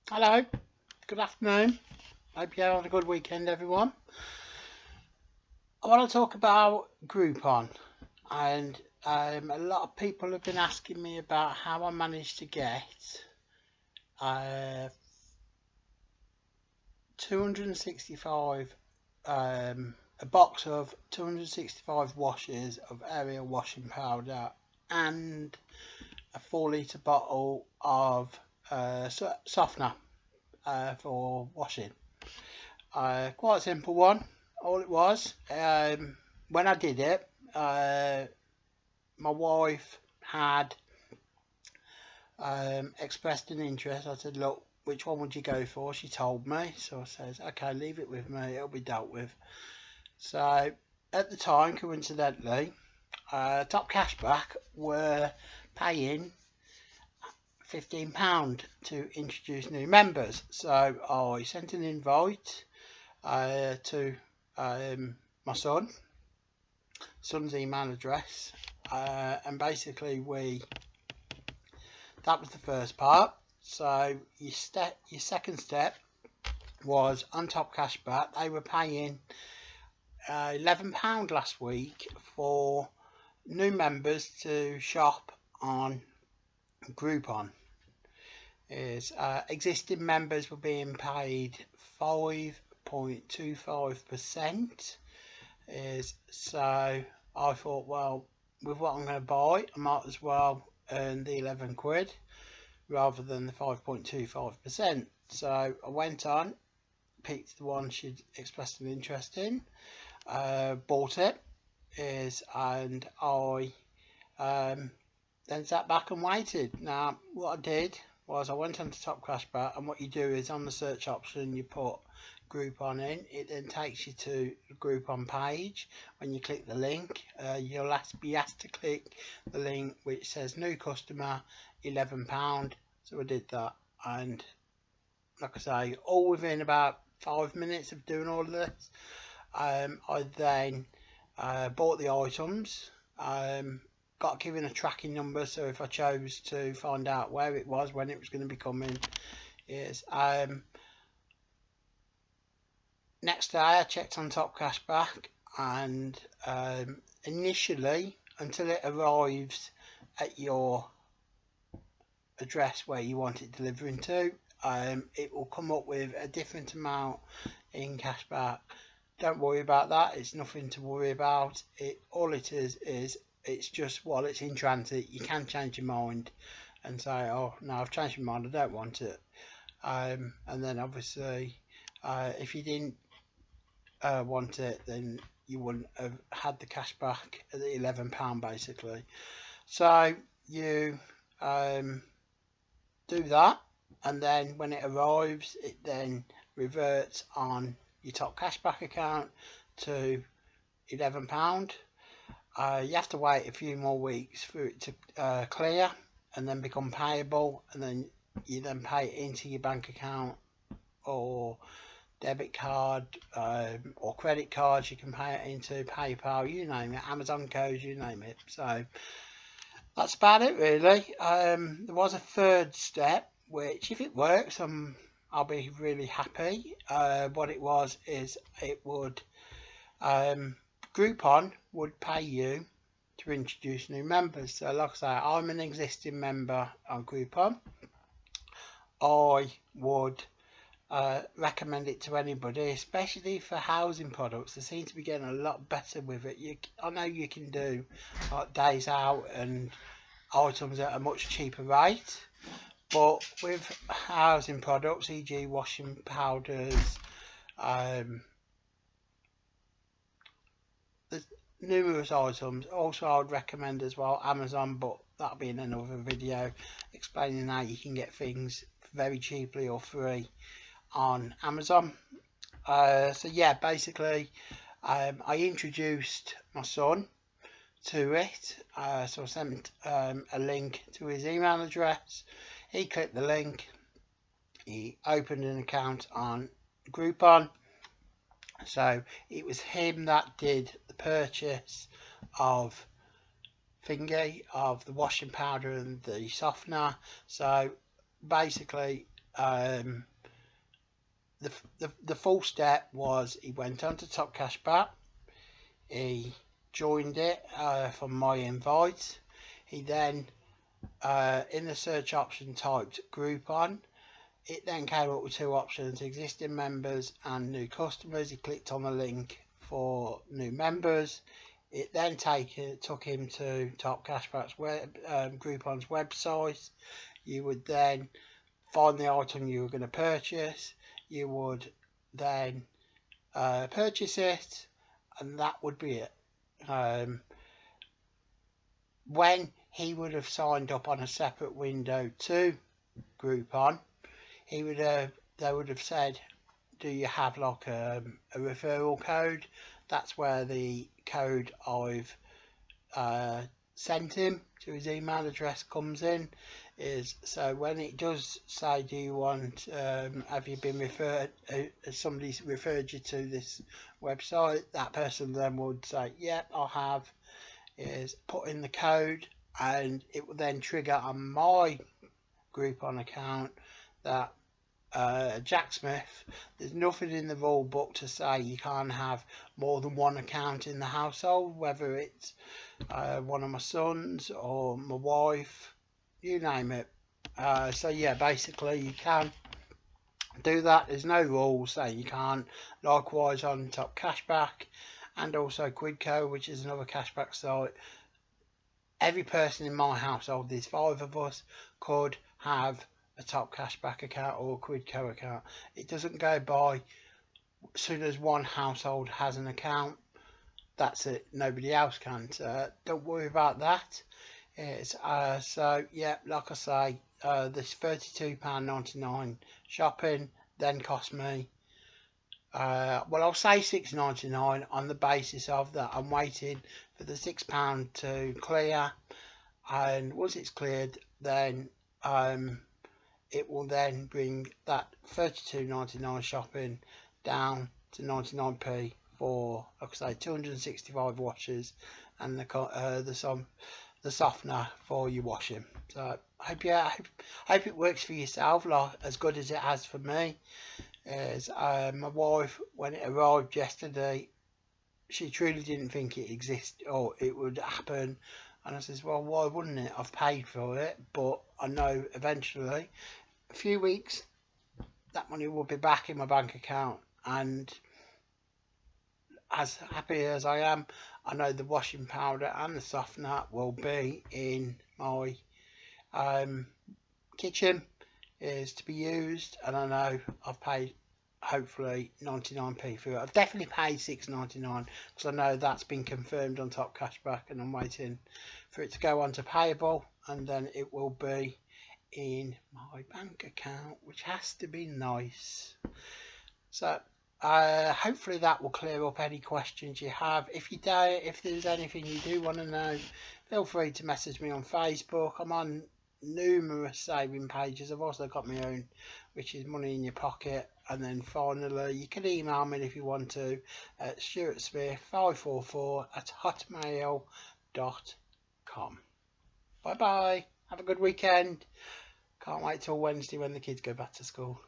Hello, good afternoon. Hope you had a good weekend, everyone. I want to talk about Groupon, and a lot of people have been asking me about how I managed to get uh, 265, a box of 265 washes of Ariel washing powder and a 4 litre bottle of softener for washing. Quite a simple one. All it was, when I did it, my wife had expressed an interest. I said, "Look, which one would you go for?" She told me, so I says, "Okay, leave it with me. It'll be dealt with." So at the time, coincidentally, Topcashback were paying £15 to introduce new members. So I sent an invite to my son's email address, and basically that was the first part. So your second step was on top cashback. They were paying £11 last week for new members to shop on Groupon. Existing members were being paid 5.25%. So I thought, well, with what I'm going to buy, I might as well earn the 11 quid rather than the 5.25%. So I went on, picked the one she'd expressed an interest in, bought it, and I then sat back and waited. Now, what I did was I went onto Top Cashback, and what you do is on the search option you put Groupon in. It then takes you to the Groupon page. When you click the link, you'll be asked to click the link which says new customer, £11. So I did that, and like I say, all within about 5 minutes of doing all of this. I then bought the items. Got given a tracking number, so if I chose to find out where it was, when it was going to be coming, is next day I checked on Top Cashback, and initially, until it arrives at your address where you want it delivering to, it will come up with a different amount in cashback. Don't worry about that. It's nothing to worry about. All it is it's just while it's in transit, you can change your mind and say, "Oh no, I've changed my mind. I don't want it." And then obviously, if you didn't want it, then you wouldn't have had the cash back at the £11 basically. So you do that, and then when it arrives, it then reverts on your top cashback account to £11. You have to wait a few more weeks for it to clear and then become payable, and then you then pay it into your bank account or debit card, or credit cards. You can pay it into PayPal, you name it, Amazon codes, you name it. So that's about it really. There was a third step which, if it works, I'll be really happy. What it was is it would Groupon would pay you to introduce new members. So like I say, I'm an existing member on Groupon. I would recommend it to anybody, especially for housing products. They seem to be getting a lot better with it. I know you can do like days out and items at a much cheaper rate, but with housing products, e.g. washing powders, there's numerous items. Also, I would recommend as well Amazon, but that'll be in another video explaining how you can get things very cheaply or free on Amazon. So yeah, basically, I introduced my son to it. So I sent a link to his email address. He clicked the link. He opened an account on Groupon. So it was him that did the purchase of the washing powder and the softener. So basically, the full step was he went on to Topcashback. He joined it from my invite. He then in the search option typed Groupon. It then came up with two options: existing members and new customers. He clicked on the link for new members. It then took him to Topcashback's Groupon's website. You would then find the item you were going to purchase. You would then purchase it, and that would be it. When he would have signed up on a separate window to Groupon, they would have said, do you have like a referral code? That's where the code I've sent him to his email address comes in. So when it does say, do you want, have you been referred, somebody's referred you to this website, that person then would say, yep, I have, put in the code, and it will then trigger on my Groupon account that Jack Smith, there's nothing in the rule book to say you can't have more than one account in the household, whether it's one of my sons or my wife, you name it. So yeah, basically you can do that. There's no rules saying you can't. Likewise on Topcashback and also Quidco, which is another cashback site. Every person in my household, there's 5 of us, could have a Topcashback account or a Quidco account. It doesn't go by as soon as one household has an account, that's it, nobody else can. Don't worry about that. So yeah, like I say, this £32.99 shopping then cost me well, I'll say £6.99 on the basis of that I'm waiting for the £6 to clear, and once it's cleared, then it will then bring that £32.99 shopping down to 99p for, like I say, 265 washes and the softener for your washing. So I hope it works for yourself like as good as it has for me. My wife, when it arrived yesterday, she truly didn't think it existed or it would happen, and I says, well, why wouldn't it? I've paid for it, but I know eventually, a few weeks, that money will be back in my bank account, and as happy as I am, I know the washing powder and the softener will be in my kitchen is to be used, and I know I've paid hopefully 99p for it. I've definitely paid £6.99 because I know that's been confirmed on Topcashback, and I'm waiting for it to go on to payable, and then it will be in my bank account, which has to be nice. So hopefully that will clear up any questions you have. If there's anything you do want to know, feel free to message me on Facebook. I'm on numerous saving pages. I've also got my own, which is Money in Your Pocket. And then finally, you can email me if you want to at stuartsmith544@hotmail.com. Bye bye. Have a good weekend. Can't wait till Wednesday when the kids go back to school.